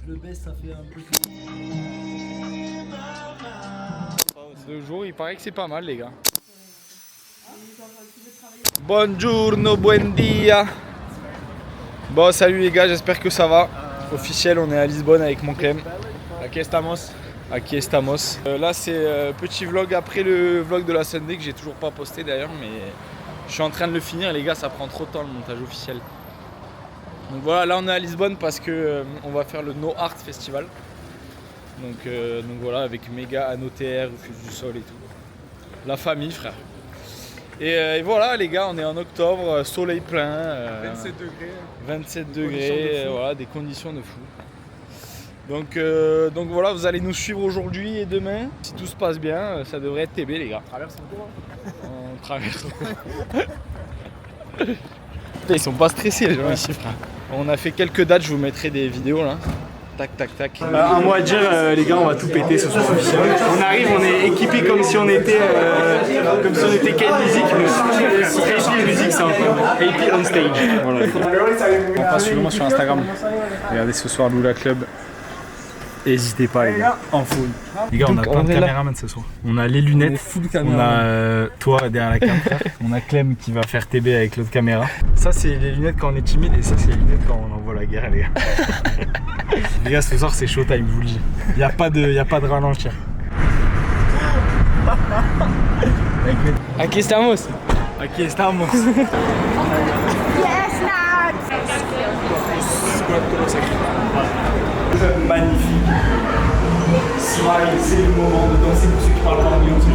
Je le baisse, ça fait un peu... Ce jour, il paraît que c'est pas mal, les gars. Buongiorno, buen dia. Bon, salut les gars, j'espère que ça va. Officiel, on est à Lisbonne avec mon Clem. Aquí estamos. Aquí estamos. Là, c'est petit vlog après le vlog de la Sunday que j'ai toujours pas posté d'ailleurs, mais je suis en train de le finir, les gars, ça prend trop de temps le montage officiel. Donc voilà, là on est à Lisbonne parce que on va faire le No Art Festival. Donc voilà, avec Méga, ANOTR, Refuse du Sol et tout. La famille, frère. Et voilà, les gars, on est en octobre, soleil plein. 27 degrés. 27 degrés, voilà, des conditions de fou. Donc voilà, vous allez nous suivre aujourd'hui et demain. Si tout se passe bien, ça devrait être TB, les gars. On traverse le courant. On traverse. Ils sont pas stressés, les gens ici, frère. On a fait quelques dates, je vous mettrai des vidéos là. Tac, tac, tac. Un mot à dire, les gars, on va tout péter ce soir. On arrive, on est équipés comme si on était quelle musique, mais AP Music, c'est incroyable. AP on stage. Voilà. Enfin, suivez-moi sur Instagram. Regardez ce soir Lula Club. N'hésitez pas, les gars, en full. Les gars, on a plein de caméramans ce soir. On a les lunettes, on a toi derrière la caméra, on a Clem qui va faire TB avec l'autre caméra. Ça, c'est les lunettes quand on est timide et ça, c'est les lunettes quand on envoie la guerre, les gars. Les gars, ce soir, c'est showtime, je vous le dis. Il n'y a pas de ralentir. Aquí estamos. Aquí estamos. Magnifique. Smile, c'est le moment de danser pour ceux qui parlent pas anglais, on sait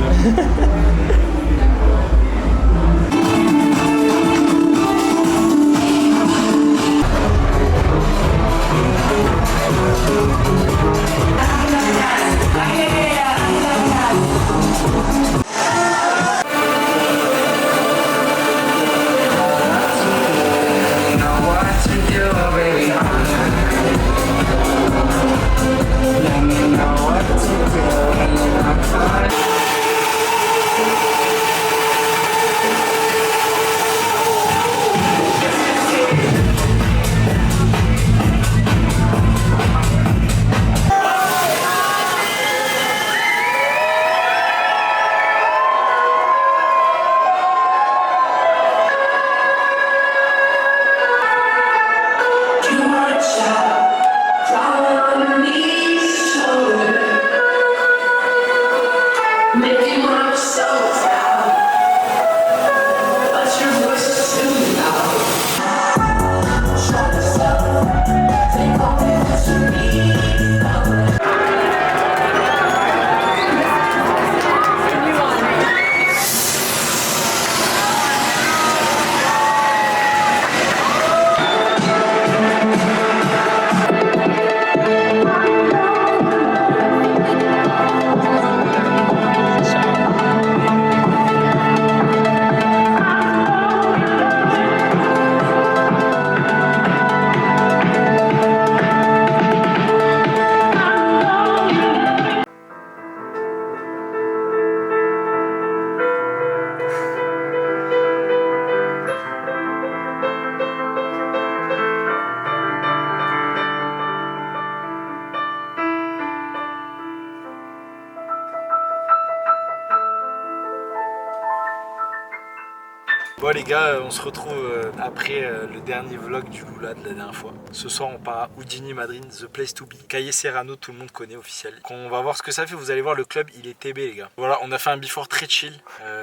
Bon les gars, on se retrouve après le dernier vlog du Lula de la dernière fois. Ce soir on part à Houdini Madrid, the place to be. Calle Serrano, tout le monde connaît officiel. On va voir ce que ça fait, vous allez voir le club il est TB les gars. Voilà, on a fait un before très chill.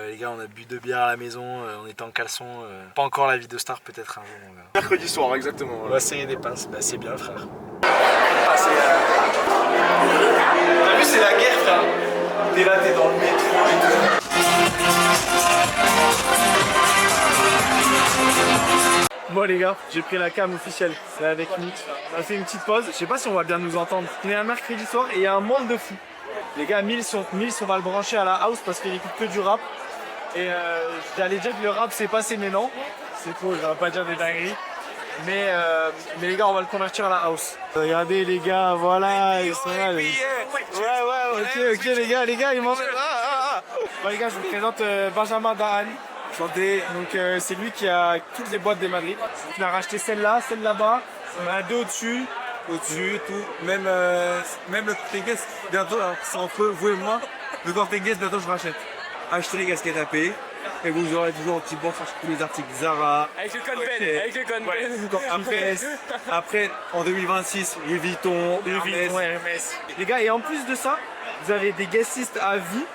Les gars on a bu 2 bières à la maison, on était en caleçon. Pas encore la vie de star, peut-être un jour on verra. Mercredi soir, exactement. On va serrer des pinces, bah c'est bien frère. T'as vu c'est la guerre frère. T'es là, t'es dans le métro et tout. Bon les gars, j'ai pris la cam officielle, c'est avec Mitch. On a fait une petite pause, je sais pas si on va bien nous entendre. On est un mercredi soir et il y a un monde de fou. Les gars, Mills on va le brancher à la house parce qu'il écoute que du rap. Et j'allais dire que le rap c'est passé mais non. C'est faux, je vais pas dire des dingueries. Mais les gars, on va le convertir à la house. Regardez les gars, voilà, ils sont là. Ouais, ok les gars, ils m'en... Bon les gars, je vous présente Benjamin Dahan. Santé. Donc c'est lui qui a toutes les boîtes de Madrid. Il a racheté celle-là, celle là-bas. On a deux au-dessus. au-dessus, tout. Même le Corte-Inglés, bientôt, alors c'est entre vous et moi, le Corte-Inglés, bientôt je rachète. Achetez les casquettes à payer. Et vous aurez toujours un petit bon sur tous les articles Zara. Avec le code Ben, avec le code Ben. Après, en 2026, Louis Vuitton, Hermès. Les gars, et en plus de ça, vous avez des guestistes à vie,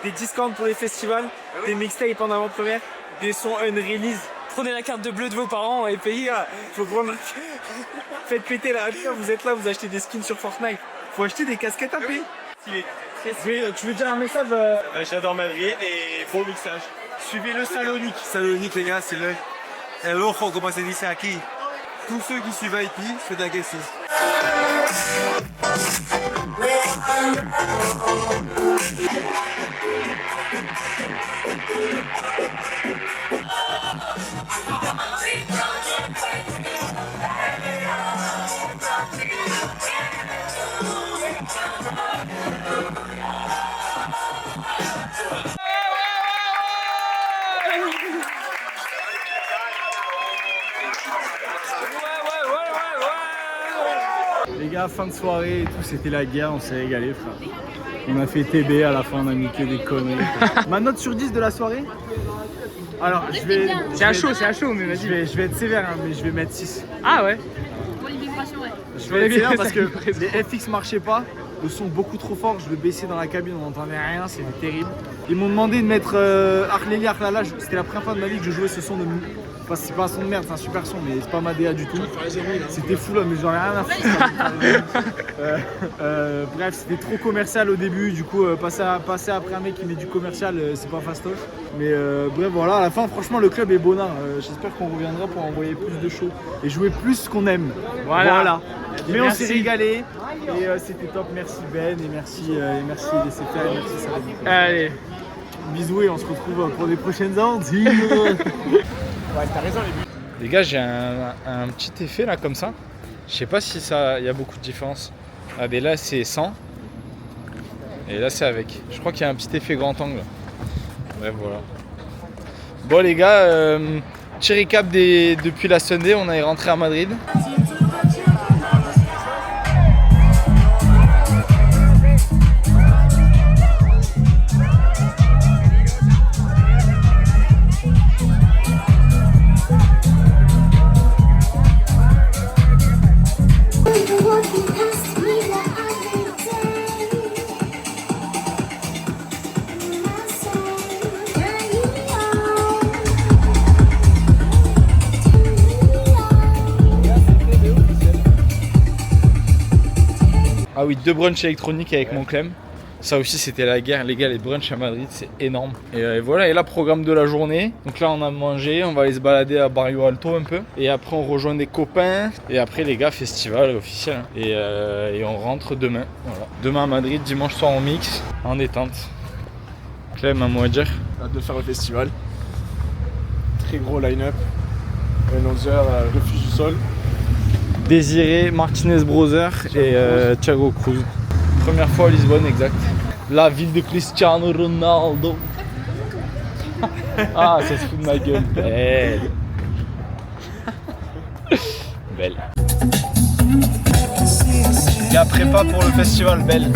des discounts pour les festivals, des mixtapes en avant-première, des sons unrelease. Prenez la carte de bleu de vos parents et payez. Faut prendre... Faites péter la happy, vous êtes là, vous achetez des skins sur Fortnite. Faut acheter des casquettes à payer. Tu veux dire un message J'adore Madrid et bon mixage. Suivez le Salonique. Salonique, les gars, c'est le. El ojo, como se dice aquí. Tous ceux qui suivent IP, c'est de la guestis. Les gars, fin de soirée et tout, c'était la guerre, on s'est régalé, frère. On a fait TB, à la fin on a mis que des conneries. Ma note sur 10 de la soirée? Alors, je vais... C'est à chaud, mais vas-y. Je vais être sévère, hein, mais je vais mettre 6. Ah ouais? Pour l'immigration, ouais. Je vais être sévère parce que les FX marchaient pas, le son beaucoup trop fort, je le baissais dans la cabine, on n'entendait rien, c'était terrible. Ils m'ont demandé de mettre Arléli Arlala, c'était la première fois de ma vie que je jouais ce son de... Enfin, c'est pas un son de merde, c'est un super son, mais c'est pas ma DA du tout. C'était fou là, mais j'en ai rien à foutre. Bref, c'était trop commercial au début, du coup, passer après un mec qui met du commercial, c'est pas fastoche. Mais bref, voilà, à la fin, franchement, le club est bonin. J'espère qu'on reviendra pour envoyer plus de shows et jouer plus ce qu'on aime. Voilà. Mais on s'est régalé et c'était top. Merci Ben et merci les CFR et merci Saladin. Allez, bisous et on se retrouve pour des prochaines aventures. Ouais, t'as raison Les gars, j'ai un petit effet là comme ça. Je sais pas si ça, il y a beaucoup de différence. Ah ben là c'est 100 et là c'est avec. Je crois qu'il y a un petit effet grand angle. Bref voilà. Bon les gars, petit récap depuis la Sunday, on est rentré à Madrid. Ah oui, 2 brunchs électroniques avec mon Clem. Ça aussi c'était la guerre, les gars, les brunchs à Madrid c'est énorme. Et voilà, et là programme de la journée. Donc là on a mangé, on va aller se balader à Barrio Alto un peu. Et après on rejoint des copains. Et après les gars, festival officiel. Et on rentre demain. Voilà. Demain à Madrid, dimanche soir on mix, en détente. Clem, un mot à dire? Hâte de faire le festival. Très gros line-up. Ennozer, Refuge du Sol. Désiré, Martinez Brothers et Thiago Cruz. Première fois à Lisbonne, exact. La ville de Cristiano Ronaldo. Ah, ça se fout de ma gueule. Belle. Belle. Les gars, prépa pour le festival, belle.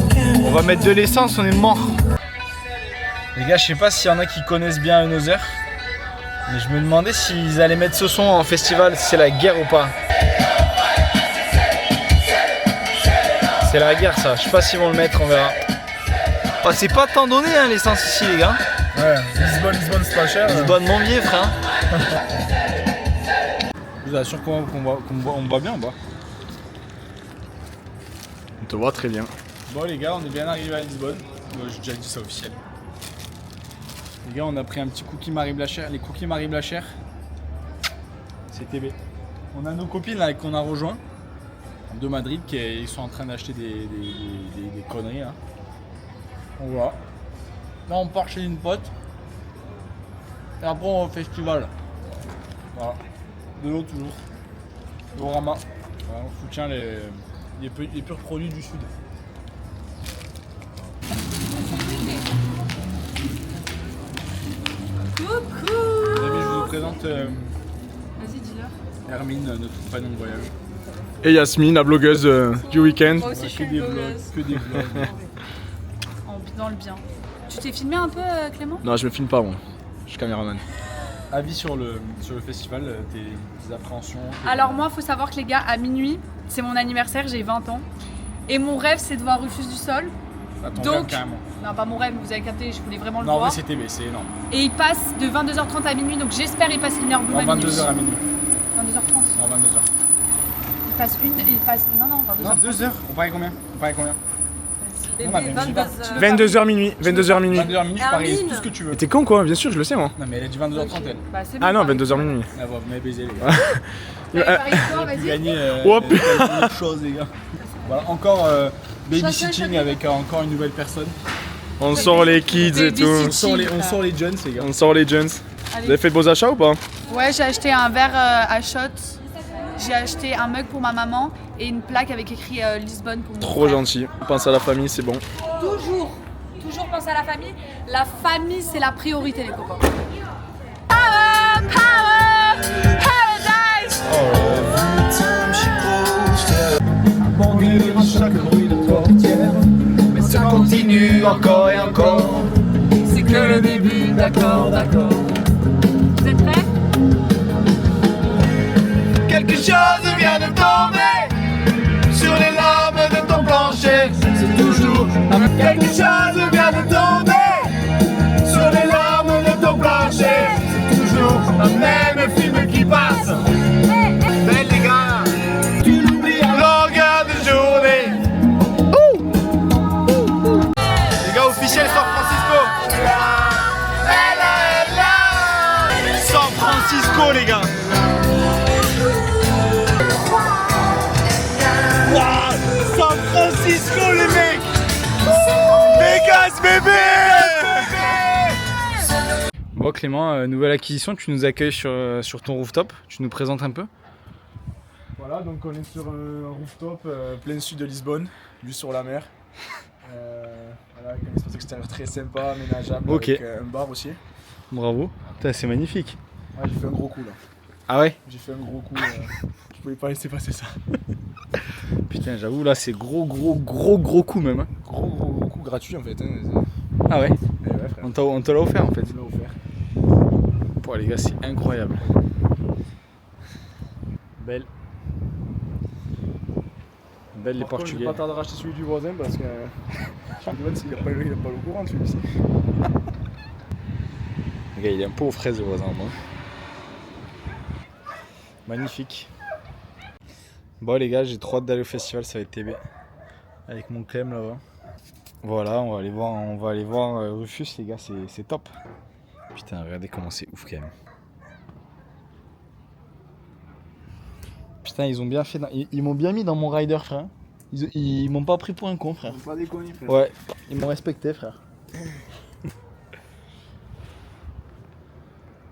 On va mettre de l'essence, on est mort. Les gars, je sais pas s'il y en a qui connaissent bien Ennozer. Mais je me demandais s'ils allaient mettre ce son en festival, si c'est la guerre ou pas. C'est la guerre ça, je sais pas s'ils vont le mettre, on verra. Oh, c'est pas tant donné hein, l'essence ici les gars. Ouais, Lisbonne c'est pas cher. Lisbonne Montvier frère. Je vous assure qu'on voit bien en bas. On te voit très bien. Bon les gars, on est bien arrivé à Lisbonne. J'ai déjà dit ça officiel. Les gars, on a pris un petit cookie Marie Blachère. Les cookies Marie Blachère, c'est TB. On a nos copines là qu'on a rejoint de Madrid qui sont en train d'acheter des conneries. Hein. On voit. Là on part chez une pote. Et après on va au festival. Voilà. De l'eau toujours. L'Orama. Voilà, on soutient les purs produits du sud. Coucou. Les amis, je vous présente Vas-y, dis-leur. Hermine, notre compagnon de voyage. Et Yasmine, la blogueuse du week-end. Moi aussi, je suis une blogueuse. Que des vlogs. Dans le bien. Tu t'es filmé un peu, Clément? Non, je me filme pas moi. Je suis caméraman. Avis sur le festival, tes appréhensions. Alors moi, faut savoir que les gars, à minuit, c'est mon anniversaire, j'ai 20 ans. Et mon rêve, c'est de voir Rufus du Sol. Donc, carrément. non, pas mon rêve, vous avez capté, je voulais vraiment le Non, voir. mais c'est énorme. Et il passe de 22h30 à minuit, donc j'espère il passe une heure Non, 22h à minuit. 22h30. Non, 22h. Il passe, non, 22h. Non, 2h. On parie combien? Bébé, Non, mais 22h minuit. 22h minuit. 22h minuit, je parie Hermine. tout ce que tu veux. Mais t'es con quoi, bien sûr, je le sais moi. Non, mais elle a dit 22h30 elle. Bah, c'est Ah bon, non, pareil. 22h minuit. Ah, vous m'avez baisé les gars. Allez, pareil, toi, vas-y. Gagner Oh, une chose les gars. Voilà, encore babysitting avec encore une nouvelle personne. On sort les kids et tout. On sort les jeunes les gars. On sort les jeunes. Allez. Vous avez fait de beaux achats ou pas? Ouais, j'ai acheté un verre à shot. J'ai acheté un mug pour ma maman et une plaque avec écrit Lisbonne pour mon Trop frère. gentil. Pense à la famille, c'est bon. Toujours penser à la famille. La famille, c'est la priorité, les copains. Power, power, paradise. Mais ça continue encore et encore. C'est que le début, d'accord. Vous êtes prêts? Quelque chose vient de tomber sur les lames de ton plancher. C'est toujours quelque chose vient de tomber sur les lames de ton plancher. C'est toujours le même film qui passe. Ben les gars, tu l'oublies à longueur de journée. Les gars, officiel San Francisco. San Francisco les gars. San Francisco les mecs. Vegas bébé. Bon Clément, nouvelle acquisition, tu nous accueilles sur ton rooftop, tu nous présentes un peu? Voilà, donc on est sur un rooftop plein sud de Lisbonne, vue sur la mer. Voilà, avec un espace extérieur très sympa, aménageable, Ok. avec un bar aussi. Bravo, c'est magnifique. Ouais, j'ai fait un gros coup là. Ah ouais? J'ai fait un gros coup. Je pouvais pas laisser passer ça. Putain, j'avoue là c'est gros coup même. Hein. Gros coup gratuit en fait. Hein. Ah ouais? Eh ouais, frère. On te l'a offert en fait. Je l'ai offert. Pour les gars, c'est incroyable. Belle les Par contre, Portugais. je vais pas tarder à racheter celui du voisin parce que je me demande s'il a pas l'eau courante celui-ci. Le gars, il est un peu aux fraises le voisin moi. Magnifique. Bon les gars, j'ai trop hâte d'aller au festival, ça va être TB. Avec mon Clem là-bas. Voilà, on va aller voir Rufus les gars, c'est top. Putain, regardez comment c'est ouf quand même. Putain, ils ont bien fait. Ils m'ont bien mis dans mon rider, frère. Ils m'ont pas pris pour un con, frère. Faut pas déconner, frère. Ouais, ils m'ont respecté, frère.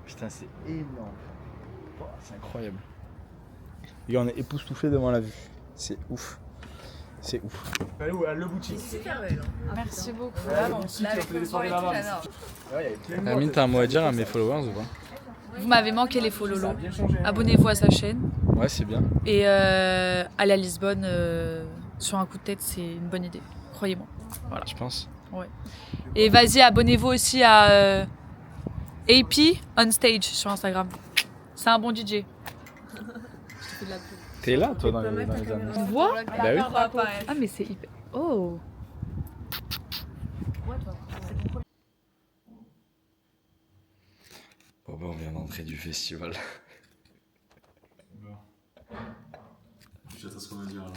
Putain, c'est énorme. Oh, c'est incroyable. Les gars, on est époustouflés devant la vue. C'est ouf. C'est ouf. Elle est où? Le boutique. Merci beaucoup. Amine, t'as un mot à dire à mes followers ou pas? Vous m'avez manqué les follow. Abonnez-vous à sa chaîne. Ouais, c'est bien. Et aller à Lisbonne sur un coup de tête, c'est une bonne idée. Croyez-moi. Voilà. Je pense. Et vas-y, abonnez-vous aussi à AP on stage sur Instagram. C'est un bon DJ. T'es là, toi, dans les annonces? Tu vois? Bah oui. Ah, mais c'est hyper. Oh! Bon, bah, on vient d'entrer du festival. J'attends ce qu'on va dire là.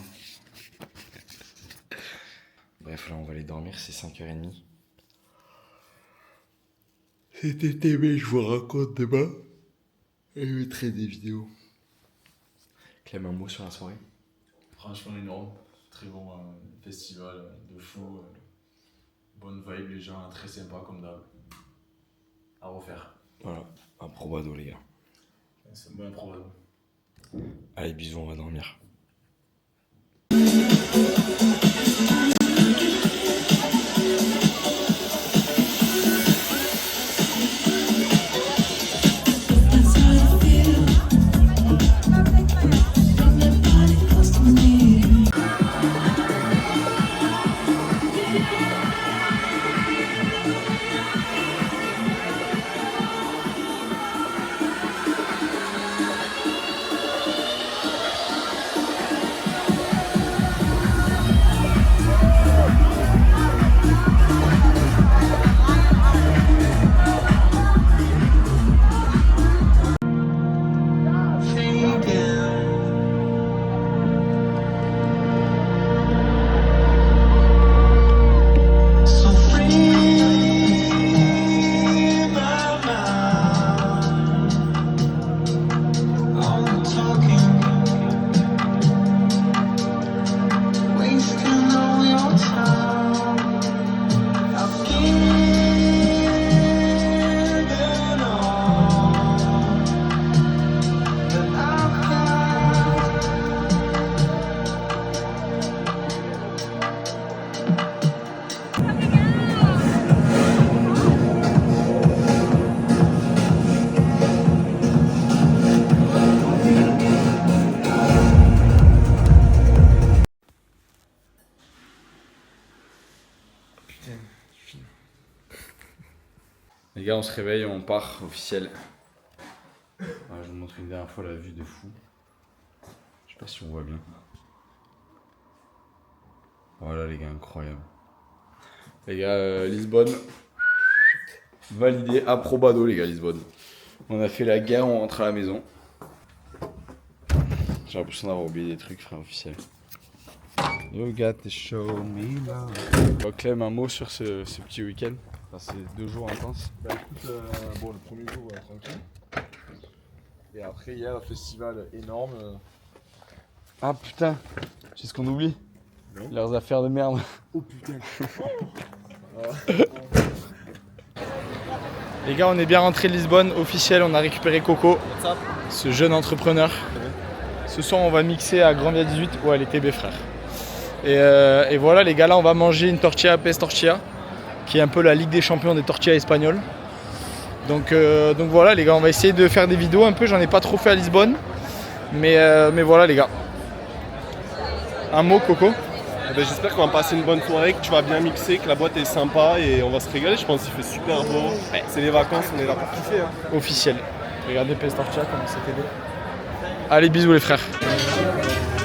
Bref, là, on va aller dormir, c'est 5h30. C'était TB, je vous raconte demain. Et je mettrai des vidéos. Clem, un mot sur la soirée? Franchement énorme. Très bon festival de fou. Bonne vibe, les gens très sympas comme d'hab. À refaire. Voilà, un probado, les gars. C'est un bon improbable. Allez, bisous, on va dormir. Les gars, on se réveille, on part officiel. Je vous montre une dernière fois la vue de fou. Je sais pas si on voit bien. Voilà les gars, incroyable. Les gars, Lisbonne. Validé, approbado les gars, Lisbonne. On a fait la guerre, on rentre à la maison. J'ai l'impression d'avoir oublié des trucs, frère, officiel. You got to show me love. Bon, Clem, un mot sur ce petit week-end. Enfin, ces 2 jours intenses. Bah écoute, bon, le premier jour, tranquille. Et après, hier, un festival énorme. Ah putain, c'est ce qu'on oublie. Non. Leurs affaires de merde. Oh putain. Les gars, on est bien rentré de Lisbonne, officiel, on a récupéré Coco, ce jeune entrepreneur. Ce soir, on va mixer à Grand Via 18 ou à l'ETB, frère. Et voilà, les gars, là, on va manger une tortilla Pes Tortilla, qui est un peu la Ligue des champions des tortillas espagnoles. Donc voilà, les gars, on va essayer de faire des vidéos un peu. J'en ai pas trop fait à Lisbonne, mais voilà, les gars. Un mot, Coco? Eh ben, j'espère qu'on va passer une bonne soirée, que tu vas bien mixer, que la boîte est sympa et on va se régaler. Je pense qu'il fait super beau. C'est les vacances, on est là pour kiffer. Hein. Officiel. Regardez Pes Tortilla, comment c'était beau. Allez, bisous les frères.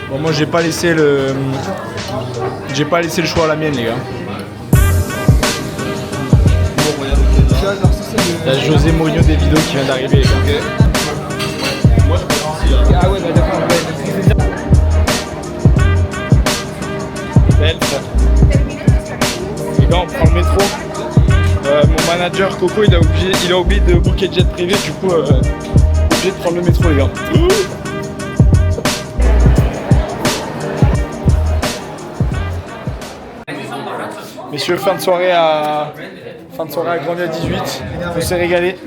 Bon, moi j'ai pas laissé le choix à la mienne, les gars. Il y a José Mourinho des vidéos qui vient d'arriver, les gars. Ah ouais, bah d'accord. Belle, frère. Les gars, on prend le métro. Mon manager Coco, il a oublié de booker jet privé, du coup, obligé de prendre le métro, les gars. Messieurs, fin de soirée à Grand Via 18. On s'est régalé.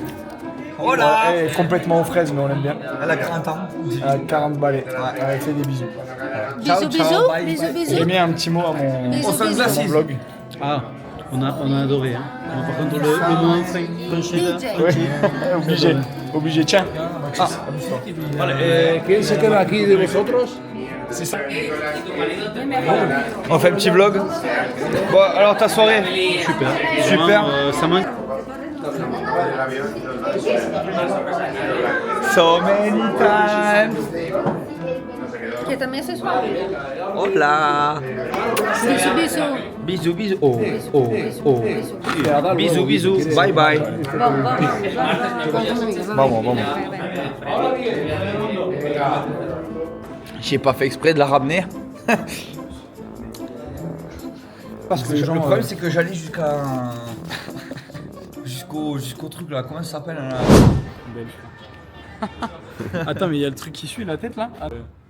Voilà. Elle est complètement aux fraises, mais on l'aime bien. Elle a 40 ans. Elle a 40 balais. Elle fait des bisous. Bisous, bisous, bisous, J'ai bisous. mis un petit mot à mon vlog. Ah, on a adoré. Hein. Par contre, le moment franchi là. Ouais. Obligé. Tiens. ¿Quién se queda aquí de vosotros? C'est ça. On fait un petit vlog. Bon, alors ta soirée? Super. Vraiment, ça manque. So many times. Que también ce soir. Hola. Bisous, bisous. Bisous, bisous. Oh. Bisous, bisous. Bye, bye. Vamos. J'ai pas fait exprès de la ramener. Parce que le problème c'est que j'allais jusqu'au truc là, comment ça s'appelle là? Attends, mais il y a le truc qui suit la tête là?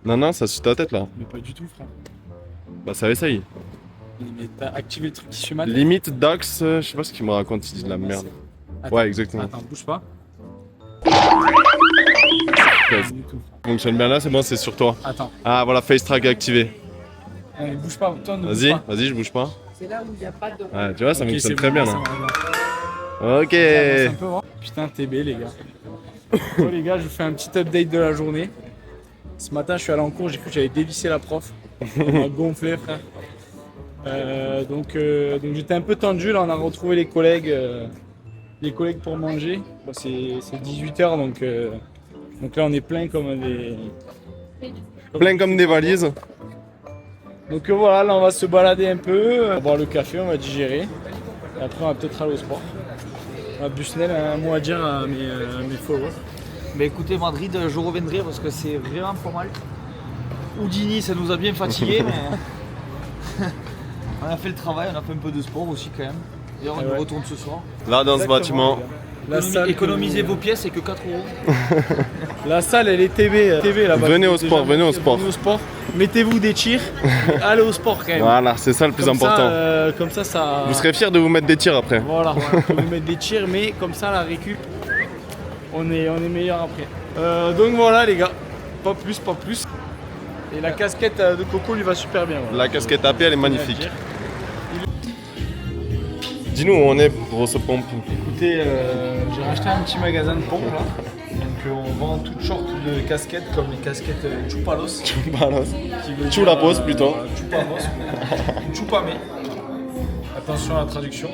Non, ça suit ta tête là. Mais pas du tout, frère. Bah ça essaye. Mais t'as activé le truc qui suit ma tête? Limite Dax, je sais pas ce qu'il me raconte, il dit de la merde. Attends, Ouais, exactement. Attends, bouge pas. Fonctionne bien là, c'est bon, c'est sur toi. Attends. Ah voilà, face track activé. Bouge pas, toi ne bouge Vas-y, pas. je bouge pas. C'est là où il n'y a pas de. Ouais, tu vois, ça Ok, fonctionne c'est très bon, bien ça là. va. Ok. Ça avance un peu, hein. Putain, TB les gars. Bon les gars, je vous fais un petit update de la journée. Ce matin, je suis allé en cours, j'ai cru que j'allais dévisser la prof. On m'a gonflé, frère. Donc j'étais un peu tendu, là on a retrouvé les collègues pour manger. Bon, c'est 18h, donc là on est plein comme des... Plein comme des valises. Donc voilà, là on va se balader un peu, on va boire le café, on va digérer. Et après on va peut-être aller au sport. Busnel a un mot à dire à mes followers. Mais écoutez, Madrid, je reviendrai parce que c'est vraiment pas mal. Houdini, ça nous a bien fatigué, mais on a fait le travail, on a fait un peu de sport aussi quand même. D'ailleurs, on y retourne ce soir. Là dans ce bâtiment. La salle Économisez vos pièces, c'est que 4 €. La salle, elle est TV là-bas. Venez au Déjà, sport, venez au sport. Mettez-vous des tirs, mais allez au sport quand même. Voilà, c'est ça le plus important. Comme ça. Vous serez fiers de vous mettre des tirs après. Voilà, on peut mettre des tirs, mais comme ça, la récup, on est meilleur après. Donc voilà les gars, pas plus. Et la casquette de Coco lui va super bien. Voilà. La casquette AP, elle est magnifique. Dis-nous où on est pour ce pompe. Écoutez, j'ai racheté un petit magasin de pompes là. Donc on vend toutes sortes de casquettes comme les casquettes Chupalos. Chulapos plutôt. Chupamos. Chupame. Attention à la traduction.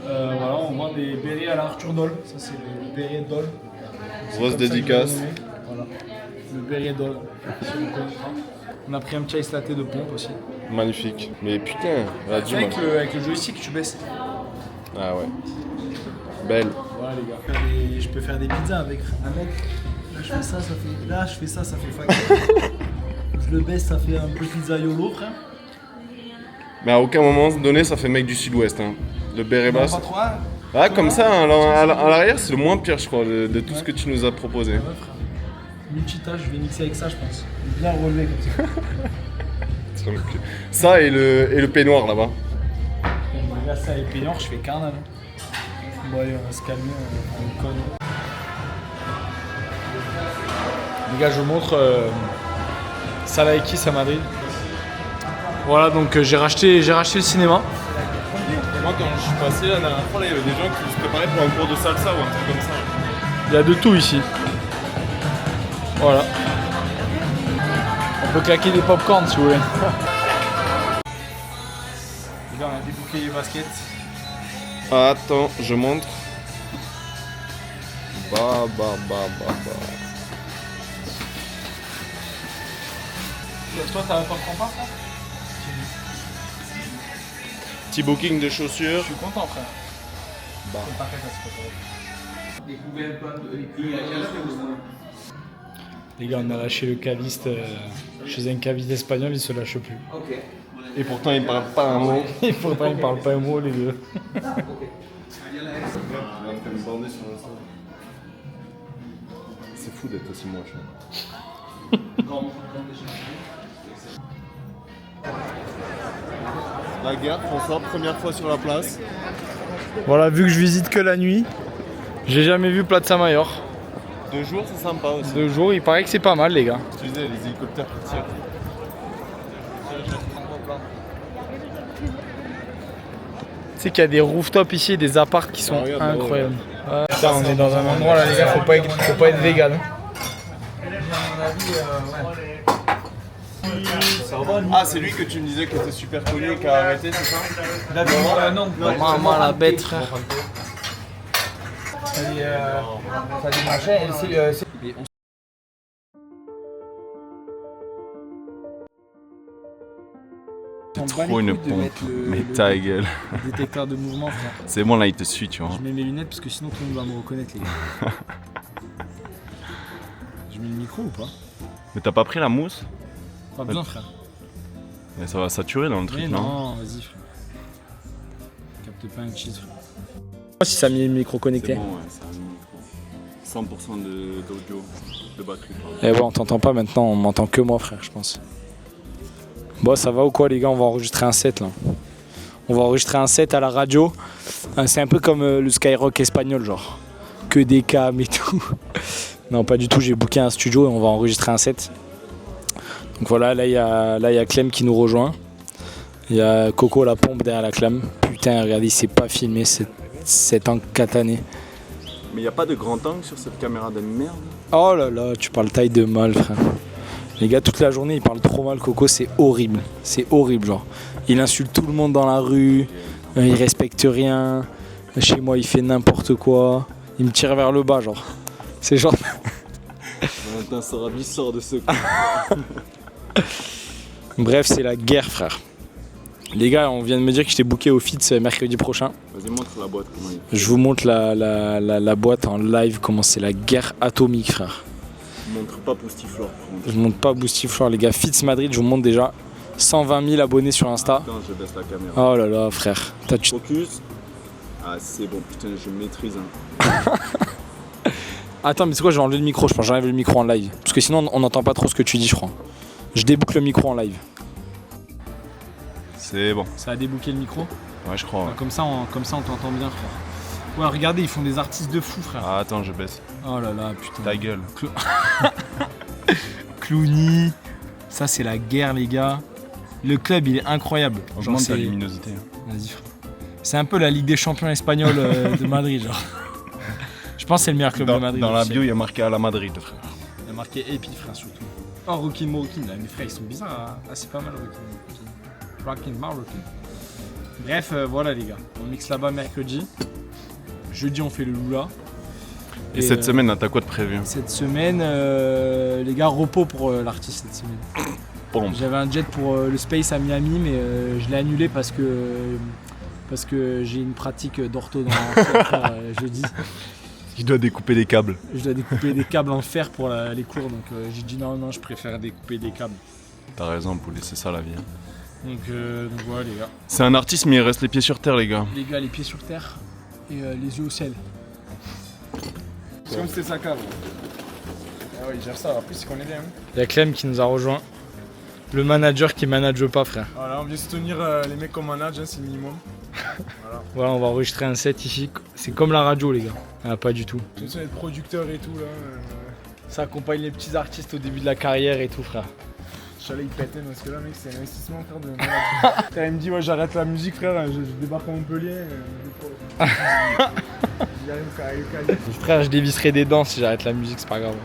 Voilà, on vend des bérets à la Arthur Dole. Ça, c'est le béret Dole. Grosse dédicace. Voilà. Le béret Dole. Si on connaît pas. On a pris un petit ice latte de pompe aussi. Magnifique. Mais putain, la Tu sais, avec le joystick, tu baisses. Ah ouais. Belle. Voilà les gars. Je peux faire des pizzas avec un mec. Là je fais ça, ça fait. Là je fais ça, ça fait facture. Je le baisse, ça fait un peu pizza YOLO, frère. Mais à aucun moment donné, ça fait mec du sud-ouest. Hein. Le béret Non, basse. pas trop, hein. Ah, comme ça, à l'arrière, c'est le moins pire, je crois, de tout ce que tu nous as proposé. Ouais, frère. Multitâche, je vais mixer avec ça, je pense. Bien relevé comme ça. Ça et le peignoir là-bas. Là, ça et le peignoir, je fais carnal. Bon, allez, on va se calmer, on conne. Les gars, je vous montre Salaikis à Madrid. Voilà, donc j'ai racheté le cinéma. Moi, quand je suis passé la dernière fois, il y avait des gens qui se préparaient pour un cours de salsa ou un truc comme ça. Il y a de tout ici. Voilà. On peut claquer des popcorn si vous voulez. Les gars, on a débouqué les baskets. Ah, attends, je montre. Bah. Toi, t'as un popcorn pas, frère? Petit booking de chaussures. Je suis content, frère. Bah. Les gars, on a lâché le caviste chez un caviste espagnol, il se lâche plus. Et pourtant, il parle pas un mot. Et pourtant, ils parlent pas un mot, les deux. C'est fou d'être aussi moche. La guerre, François, première fois sur la place. Voilà, vu que je visite que la nuit, j'ai jamais vu Plaza Mayor. 2 jours, c'est sympa aussi. 2 jours, il paraît que c'est pas mal, les gars. Tu disais, les hélicoptères qui tirent. Tu sais qu'il y a des rooftops ici, des apparts qui sont regarde, incroyables. Ouais. Putain, on est dans un endroit là, les gars, faut pas être vegan. Ah, c'est lui que tu me disais qui était super connu et qui a arrêté, c'est ça? Non, maman la bête, frère. Ça dit machin, C'est trop une pompe, mais ta gueule. Détecteur de mouvement, frère. C'est bon, là il te suit, tu vois. Je mets mes lunettes parce que sinon tout le monde va me reconnaître, les gars. Je mets le micro ou pas? Mais t'as pas pris la mousse? Pas besoin, frère. Mais ça va saturer dans le truc, Mais non? non, vas-y, frère. Capte pas un cheese, frère. Si ça a mis le micro connecté. C'est bon, ouais, ça a mis le micro. 100% d'audio, de batterie. Et ouais, on t'entend pas maintenant, on m'entend que moi, frère, je pense. Bon, ça va ou quoi, les gars? On va enregistrer un set là. On va enregistrer un set à la radio. C'est un peu comme le Skyrock espagnol, genre. Que des cams et tout. Non, pas du tout, j'ai booké un studio et on va enregistrer un set. Donc voilà, là il y a Clem qui nous rejoint. Il y a Coco la pompe derrière la Clem. Putain, regardez, il s'est pas filmé cet encatané. Mais y a pas de grand angle sur cette caméra de merde? Oh là là, tu parles taille de mal, frère. Les gars, toute la journée, il parle trop mal, Coco, c'est horrible. C'est horrible, genre. Il insulte tout le monde dans la rue, il respecte rien. Chez moi, il fait n'importe quoi. Il me tire vers le bas, genre. C'est genre... Valentin Sarabi sort de ce coup. Bref, c'est la guerre, frère. Les gars, on vient de me dire que j'étais booké au Fitz mercredi prochain. Vas-y, montre la boîte, comment il fait. Je vous montre la boîte en live, comment c'est la guerre atomique, frère. Montre pas Boostiflore, par contre. Je montre pas Boostiflore, les gars. Fitz Madrid, je vous montre déjà 120 000 abonnés sur Insta. Putain, je baisse la caméra. Oh là là, frère. Focus. Ah, c'est bon, putain, je maîtrise. Hein. Attends, mais c'est quoi, je vais enlever le micro, je pense que j'enlève le micro en live. Parce que sinon, on n'entend pas trop ce que tu dis, je crois. Je déboucle le micro en live. C'est bon. Ça a débouclé le micro? Ouais, je crois. Ouais. Comme ça, on t'entend bien, frère. Ouais, regardez, ils font des artistes de fou, frère. Ah, attends, je baisse. Oh là là, putain. Ta gueule. Clooney. Ça, c'est la guerre, les gars. Le club, il est incroyable. Augmente ta luminosité. Vas-y, frère. C'est un peu la Ligue des Champions espagnole de Madrid, genre. Je pense que c'est le meilleur club de Madrid. Dans la bio, il y a marqué à la Madrid, frère. Il y a marqué Epi, frère, surtout. Oh, Rockin' Moroccan, là. Mes frères, ils sont bizarres. Hein. Ah, c'est pas mal, Rockin' Moroccan. Bref, voilà les gars, on mixe là-bas mercredi. Jeudi, on fait le Lula. Et cette semaine, là, t'as quoi de prévu? Cette semaine, les gars, repos pour l'artiste cette semaine. Pompe. J'avais un jet pour le Space à Miami, mais je l'ai annulé parce que j'ai une pratique d'ortho dans jeudi. Il doit découper des câbles. Je dois découper des câbles en fer pour les cours, donc j'ai dit non, je préfère découper des câbles. T'as raison, pour laisser ça la vie. Donc voilà les gars. C'est un artiste, mais il reste les pieds sur terre, les gars. Les gars, les pieds sur terre et les yeux au ciel. C'est comme c'était sa cave. Ah ouais, il gère ça, en plus il connaît bien. Il y a Clem qui nous a rejoint. Le manager qui manage pas, frère. Voilà, on vient soutenir les mecs qu'on manage, hein, c'est le minimum. Voilà, on va enregistrer un set ici. C'est comme la radio, les gars. Ah, pas du tout. Je suis être producteur et tout là. Ça accompagne les petits artistes au début de la carrière et tout, frère. J'allais y péter parce que là, mec, c'est un investissement, frère. Il me dit, ouais, j'arrête la musique, frère. Je débarque à Montpellier. Frère, je dévisserai des dents si j'arrête la musique, c'est pas grave.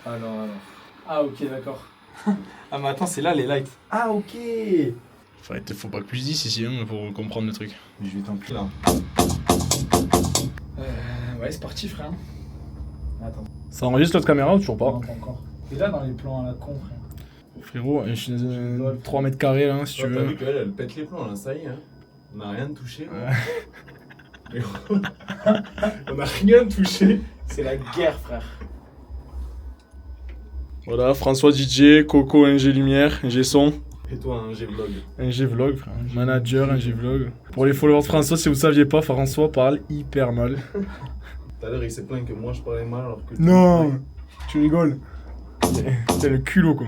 Alors. Ah ok, d'accord. Ah mais attends, c'est là les lights. Ah ok. Faut pas que je dise ici hein, pour comprendre le truc. Je vais tant pis là. Ouais, c'est parti frère. Attends. Ça enregistre l'autre caméra ou toujours pas? Non, pas encore. T'es là dans les plans à la con frère. Frérot, je suis dans 3 mètres carrés là si tu veux. T'as vu qu'elle elle pète les plans là, ça y est. Hein. On n'a rien touché. Ouais. On a rien touché. C'est la guerre frère. Voilà, François DJ, Coco, Ingé Lumière, Ingé Son. Et toi, Ingé Vlog. Ingé Vlog, frère. Manager, Ingé Vlog. Pour les followers de François, si vous saviez pas, François parle hyper mal. Tout à l'heure, il s'est plaint que moi je parlais mal alors que. Non, tu rigoles. C'est le culot quoi.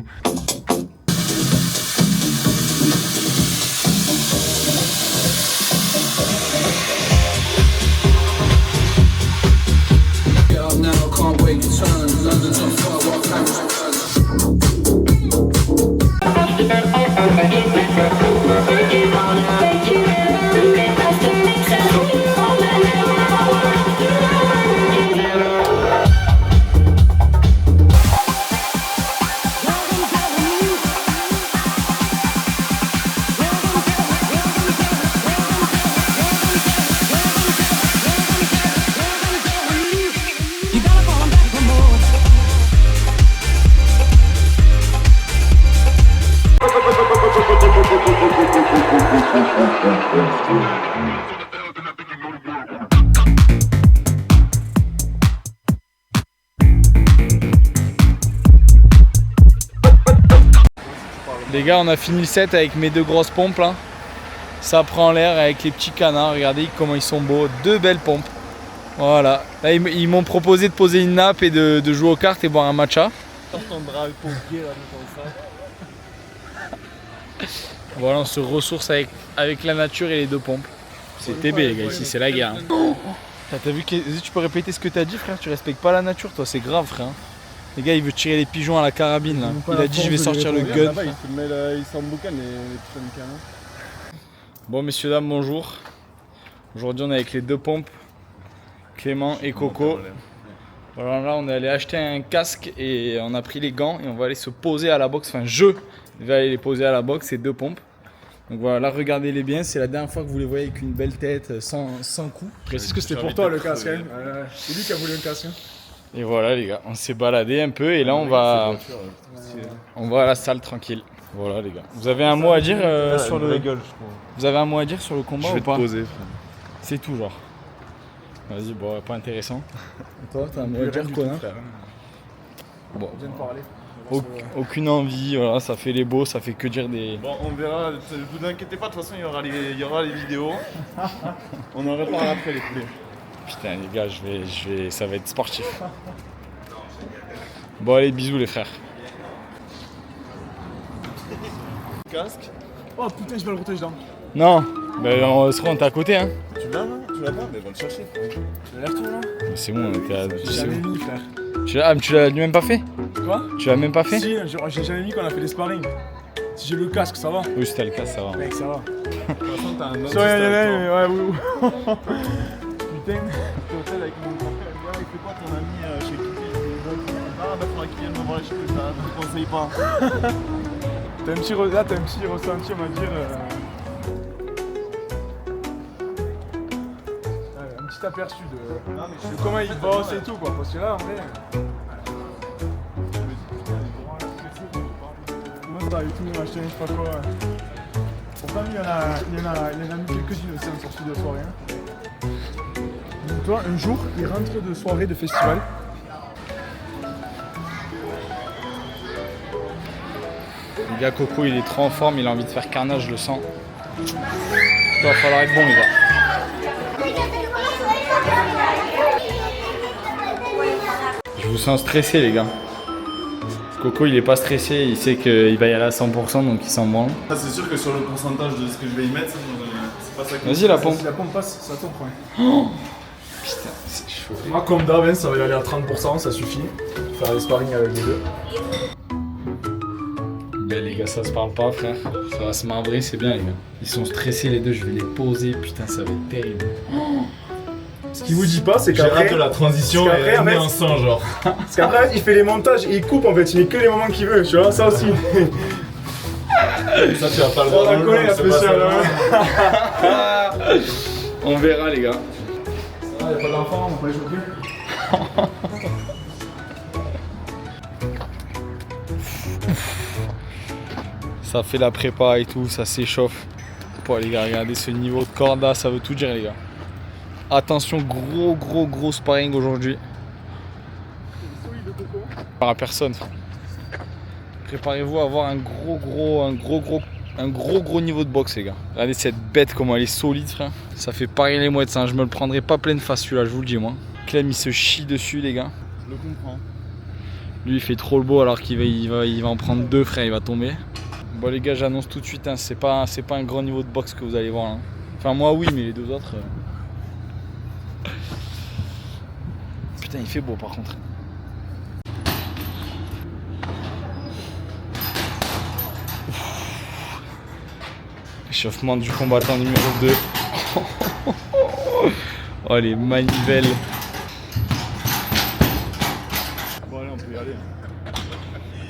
Les gars, on a fini le set avec mes 2 grosses pompes là. Ça prend l'air avec les petits canards. Regardez comment ils sont beaux. 2 belles pompes. Voilà. Là, ils m'ont proposé de poser une nappe et de jouer aux cartes et boire un matcha. Voilà, on se ressource avec la nature et les 2 pompes. C'est TB les gars, ici c'est la guerre. T'as vu que tu peux répéter ce que t'as dit frère? Tu respectes pas la nature toi, c'est grave frère. Les gars, il veut tirer les pigeons à la carabine là. Il a dit je vais sortir le gun. Il s'emboucane les petits canons. Bon messieurs dames, bonjour. Aujourd'hui on est avec les 2 pompes, Clément et Coco. Voilà, là on est allé acheter un casque et on a pris les gants et on va aller se poser à la boxe. Enfin je vais aller les poser à la boxe, ces 2 pompes. Donc voilà, là regardez-les bien, c'est la dernière fois que vous les voyez avec une belle tête, sans coup. Je précise que c'était pour toi le casque hein. C'est lui qui a voulu un casque. Et voilà les gars, on s'est baladé un peu et là on va à la salle tranquille. Voilà les gars. Vous avez un mot à dire sur le Vous avez un mot à dire sur le combat ou pas? Je vais te poser frère. C'est tout genre. Vas-y, bon, pas intéressant. Et toi, t'as un mot à dire connard? Bon. Aucune envie, voilà, ça fait les beaux, ça fait que dire des... Bon, on verra, vous inquiétez pas, de toute façon il y aura les vidéos. On en reparlera après les poulets. Putain les gars, ça va être sportif. Bon allez, bisous les frères. Casque. Oh putain, je vais le protège dedans. Non, ben on t'es à côté hein. Tu l'as là? Tu l'as pas? Mais va le chercher. Tu l'as l'air tout là? C'est bon, on était à... J'ai jamais mis frère. Tu l'as même pas fait? Quoi? Tu l'as même pas fait? Si, j'ai jamais mis quand on a fait des sparring. Si j'ai le casque, ça va. Oui, si t'as le casque, ça va. Mec, ça va. De toute façon, t'as un autre Soyez style avec mais toi. ouais, oui. Putain, t'es au hôtel avec mon frère. Ouais, il fait quoi ton ami chez Kiki? Ah, bah, faudra qu'il vienne me voir chez ça, je te conseille pas. T'as un petit ressenti, on va dire. Un petit aperçu de comment il bosse et tout, quoi. Parce que là, en vrai. Moi, ça et tout, machin, je sais pas quoi. Pourtant, il y en a mis quelques-unes aussi en sortie de soirée. Hein. Donc, toi, un jour, il rentre de soirée de festival. Le gars Coco, il est trop en forme, il a envie de faire carnage, je le sens. Il va falloir être bon, les gars. Je vous sens stressé, les gars. Coco, il est pas stressé, il sait qu'il va y aller à 100%, donc il s'en branle. Ah, c'est sûr que sur le pourcentage de ce que je vais y mettre, c'est pas ça qui... Vas-y, la pompe. Si la pompe passe, ça tombe, ouais. Oh, putain, c'est chaud. Moi, comme d'hab, ça va y aller à 30%, ça suffit. Faire des sparring avec les deux. Ben les gars, ça se parle pas, frère. Ça va se marbrer, c'est bien, les gars. Ils sont stressés, les deux, je vais les poser. Putain, ça va être terrible. Ce qu'il vous dit pas, c'est J'ai qu'après... hâte de la transition parce qu'après, et en fait, en sang, genre. Parce qu'après, il fait les montages et il coupe, en fait. Il met que les moments qu'il veut, tu vois, ça aussi. Ça, tu vas pas le On voir. la connaît, la spéciale, On verra, les gars. Ah, y'a pas d'enfant, on peut les choquer. Ça fait la prépa et tout, ça s'échauffe. Bon, les gars, regardez ce niveau de corda, ça veut tout dire, les gars. Attention, gros sparring aujourd'hui. Par à personne. Préparez-vous à avoir un gros niveau de boxe, les gars. Regardez cette bête, comment elle est solide, frère. Ça fait parier les mouettes, ça. Je me le prendrai pas pleine face, celui-là, je vous le dis, moi. Clem, il se chie dessus, les gars. Je le comprends. Lui, il fait trop le beau alors qu'il va en prendre deux, frère, il va tomber. Bon, les gars, j'annonce tout de suite, hein, c'est pas un grand niveau de boxe que vous allez voir. Hein. Enfin, moi, oui, mais les deux autres. Putain, il fait beau par contre. Échauffement du combattant numéro 2. Oh, les manivelles. Bon, allez, on peut y aller.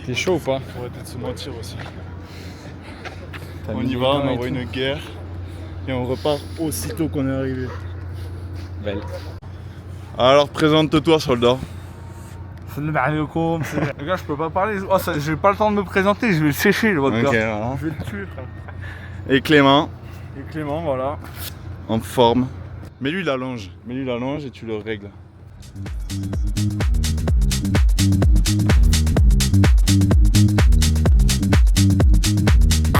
T'es chaud ou pas? Faut arrêter de se mentir aussi. T'as On mis y les va, gants on et envoie tout. une guerre. Et on repart aussitôt qu'on est arrivé. Belle. Alors, présente-toi, soldat. Salam alaikum. Les gars, je peux pas parler. Oh, j'ai pas le temps de me présenter, je vais le sécher, le vodka. Ok, voilà. Je vais le tuer, frère. Et Clément, Et Clément, voilà. en forme. Mets-lui la longe. Mets-lui la longe et tu le règles.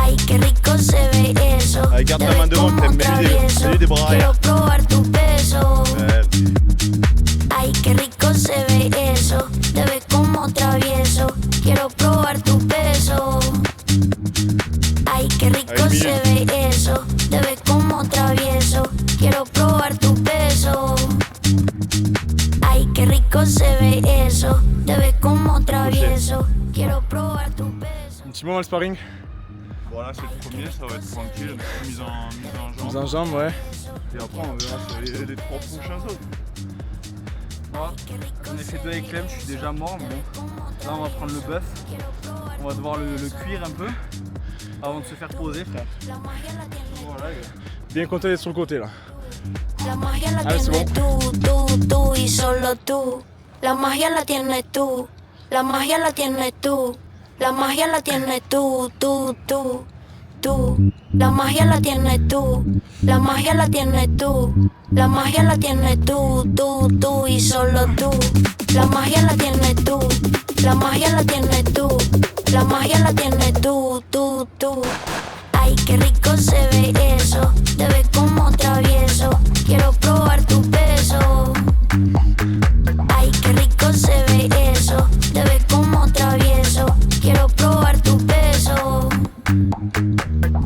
Ay, qué rico se ve eso. Allez, garde ta main devant, Clem. Mets-lui des bras arrière. Quiero probar tu peso. Merci. Ay, qué rico se ve eso. Te ves como travieso. Quiero probar tu peso. Ay, qué rico Ay, se ve eso. Te ves como travieso. Quiero probar tu peso. Ay, qué rico se ve eso. Te ves como travieso. Quiero probar tu peso. Un petit moment le sparring. Voilà, c'est le premier, ça va être tranquille. Mise en jambe. Mise en jambe, ouais. Et après, on verra sur les 3 prochains autres. Moi, j'en ai fait deux avec Clem, je suis déjà mort, mais bon. Là, on va prendre le bœuf. On va devoir le cuire un peu avant de se faire poser, frère. Voilà, Bien content d'être sur le côté là. La magia la Ah, c'est tienes tú y solo tú. La magia la tienes tú. La magia la tienes tú. La magia la tienes tú. La magia la tienes tú. La magia la tienes tú. La magia la tienes tú y solo tú. La magia la tienes tú. La magia la tienes tú. La magia la tienes tú. Ay, qué rico se ve eso. Te ves como travieso. Quiero probar tu peso. Ay, qué rico se ve eso. Te ves como travieso. Quiero probar tu peso.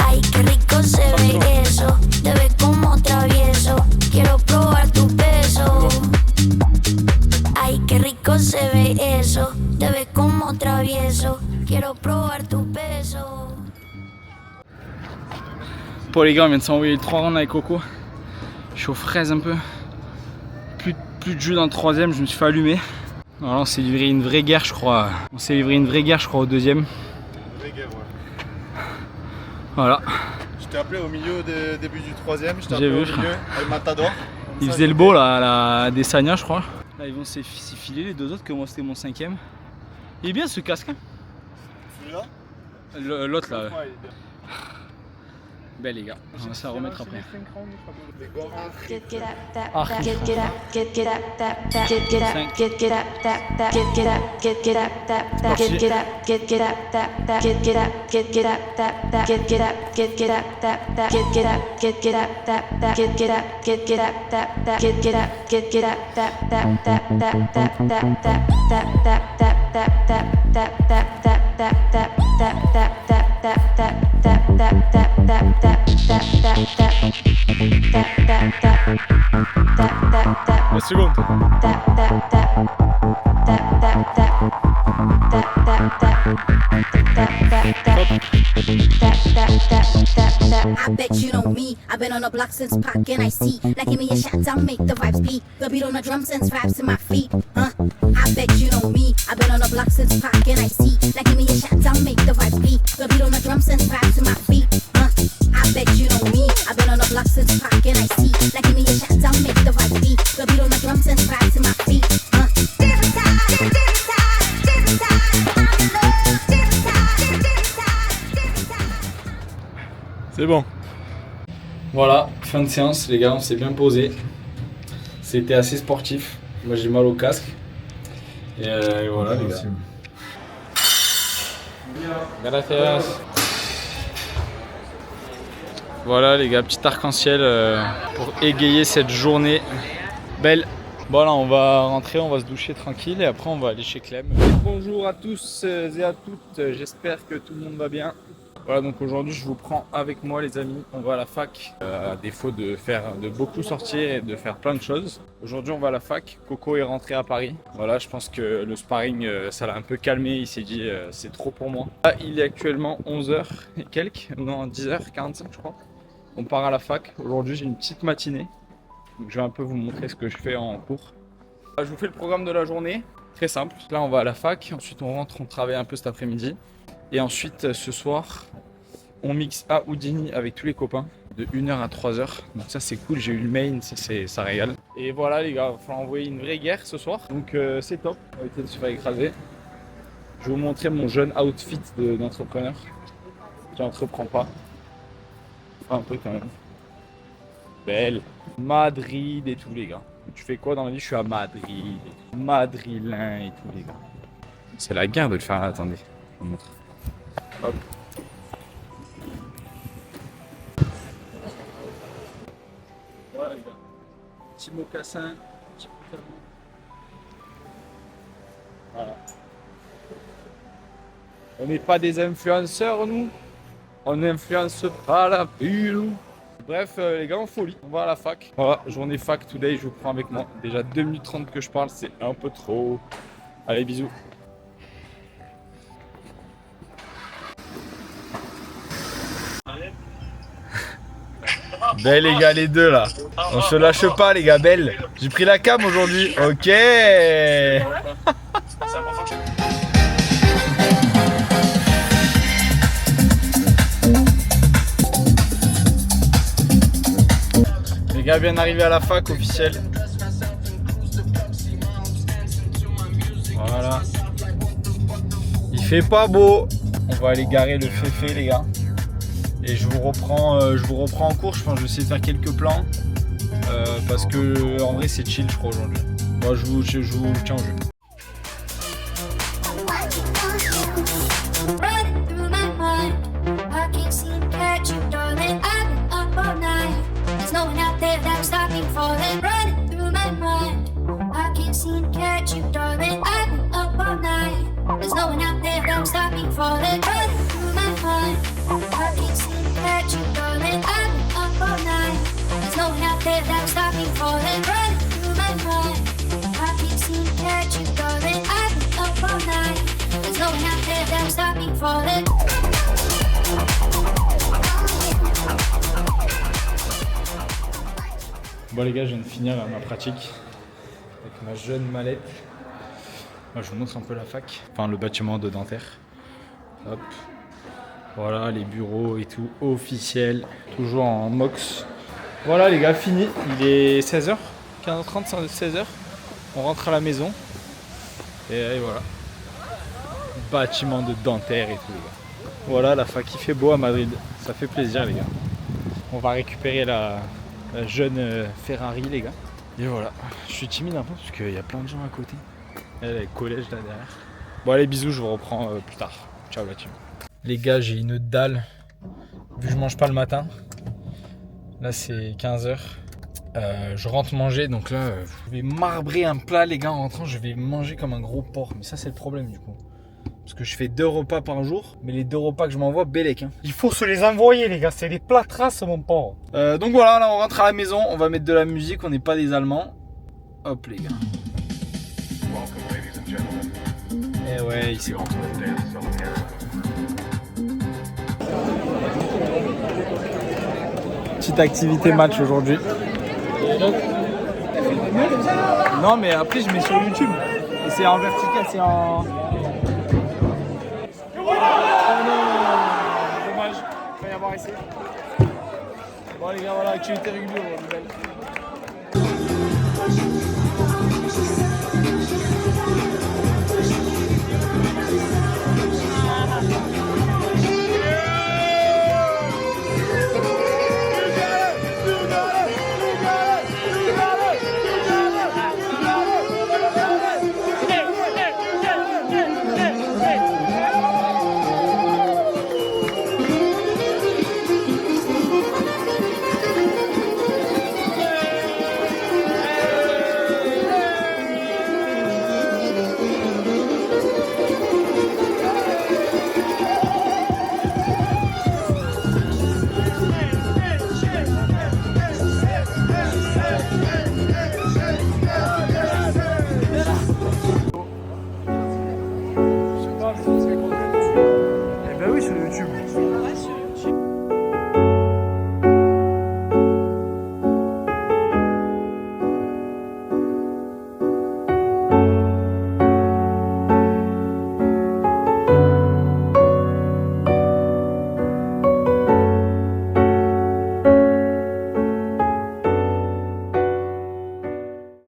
Ay, qué rico se ve eso. Te ves como travieso. Quiero probar tu peso. Ay, qué rico se ve eso. Te ves como travieso. Quiero probar tu peso. Bon les gars, on vient de s'envoyer 3 rounds avec Coco. Je suis aux fraises un peu. Plus de jus dans le troisième, je me suis fait allumer. Alors on s'est livré une vraie guerre je crois. On s'est livré une vraie guerre je crois au deuxième. Une vraie guerre, ouais. Voilà. Je t'ai appelé au milieu du début du troisième, je t'ai J'ai appelé vu, au milieu avec Matador. Il faisait le beau là, à la Desagna je crois. Là ils vont s'effiler les deux autres, que moi c'était mon 5ème. Il est bien ce casque hein. Celui-là? L'autre là. Ouais, il est bien. Ben les gars, on va se remettre après. La seconde. I bet you know me. I've been on the block since Pac and I see. Now give me a shot, I'll make the vibes beat. The beat on the drum sends vibes to my feet. I bet you know me. I've been on the block since Pac and I see. Now give me a shot, I'll make the vibes beat. The beat on the drum sends vibes to my feet. I bet you know me. I've been on the block since Pac and I see. Now give me a shot, I'll make the vibes beat. The beat on the drum sends vibes to my feet. Different side, different side, different side. I'm in love, different side, different side. C'est bon. Voilà, fin de séance les gars, on s'est bien posé. C'était assez sportif. Moi j'ai mal au casque. Et voilà les gars. Gracias. Voilà les gars, petit arc-en-ciel pour égayer cette journée belle. Bon là on va rentrer, on va se doucher tranquille et après on va aller chez Clem. Bonjour à tous et à toutes, j'espère que tout le monde va bien. Voilà donc aujourd'hui je vous prends avec moi les amis, on va à la fac. À défaut de beaucoup sortir et de faire plein de choses. Aujourd'hui on va à la fac, Coco est rentré à Paris. Voilà je pense que le sparring ça l'a un peu calmé, il s'est dit c'est trop pour moi. Là, il est actuellement 11h et quelques, non 10h45 je crois. On part à la fac, aujourd'hui j'ai une petite matinée. Donc je vais un peu vous montrer ce que je fais en cours. Je vous fais le programme de la journée, très simple. Là on va à la fac, ensuite on rentre, on travaille un peu cet après-midi. Et ensuite ce soir, on mixe à Houdini avec tous les copains de 1h à 3h. Donc ça c'est cool, j'ai eu le main, ça régale. Et voilà les gars, il va falloir envoyer une vraie guerre ce soir. Donc c'est top, on va éviter de se faire écraser. Je vais vous montrer mon jeune outfit d'entrepreneur qui n'entreprend pas. Enfin, un peu quand même. Belle. Madrid et tout les gars. Tu fais quoi dans la vie? Je suis à Madrid. Madrilène et tout les gars. C'est la guerre de le faire là, attendez. Je vous montre. Hop. Voilà les gars. Petit mocassin, petit pantalon. Voilà. On n'est pas des influenceurs nous. On n'influence pas la vie nous. Bref les gars, en folie, on va à la fac. Voilà, journée fac today, je vous prends avec moi. Déjà 2 minutes 30 que je parle, c'est un peu trop. Allez, bisous. Belle les gars, les deux là. On se lâche pas les gars, belle. J'ai pris la cam aujourd'hui. Ok. Les gars viennent d'arriver à la fac officielle. Voilà. Il fait pas beau. On va aller garer le féfé les gars. Et je vous reprends en cours. Je pense que je vais essayer de faire quelques plans. Parce que en vrai c'est chill je crois aujourd'hui. Bon, je vous tiens au jeu. There's no one out there that will stop me falling. Running through my mind, I can't seem to catch you, darling. I've been up all night. There's no one out there that will stop me falling. Running through my mind, I can't seem to catch you, darling. I've been up all night. There's no one out there that will stop me falling. Bon les gars, je viens de finir ma pratique avec ma jeune mallette. Moi, je vous montre un peu la fac, enfin le bâtiment de Dentaire. Hop. Voilà les bureaux et tout, officiel, toujours en MOX. Voilà les gars, fini. Il est 16h, 15h30, 16h. On rentre à la maison. Et voilà. Bâtiment de Dentaire et tout les gars. Voilà la fac, il fait beau à Madrid. Ça fait plaisir les gars. On va récupérer la jeune Ferrari les gars. Et voilà. Je suis timide un peu parce qu'il y a plein de gens à côté. Elle est collège là derrière. Bon allez bisous, je vous reprends plus tard. Ciao la team. Les gars, j'ai une dalle. Vu que je mange pas le matin. Là c'est 15h. Je rentre manger, donc là je vais marbrer un plat les gars en rentrant. Je vais manger comme un gros porc. Mais ça c'est le problème du coup. Parce que je fais 2 repas par jour. Mais les 2 repas que je m'envoie, bélec hein. Il faut se les envoyer les gars, c'est des plats traces mon porc. Donc voilà, là on rentre à la maison. On va mettre de la musique, on n'est pas des Allemands. Hop les gars. Eh ouais, il s'est bon. Petite activité match aujourd'hui. Non mais après je mets sur YouTube. Et c'est en vertical, c'est en... Oh non, dommage, il va y avoir essayé. Bon les gars, voilà, activité régulière, nouvelle.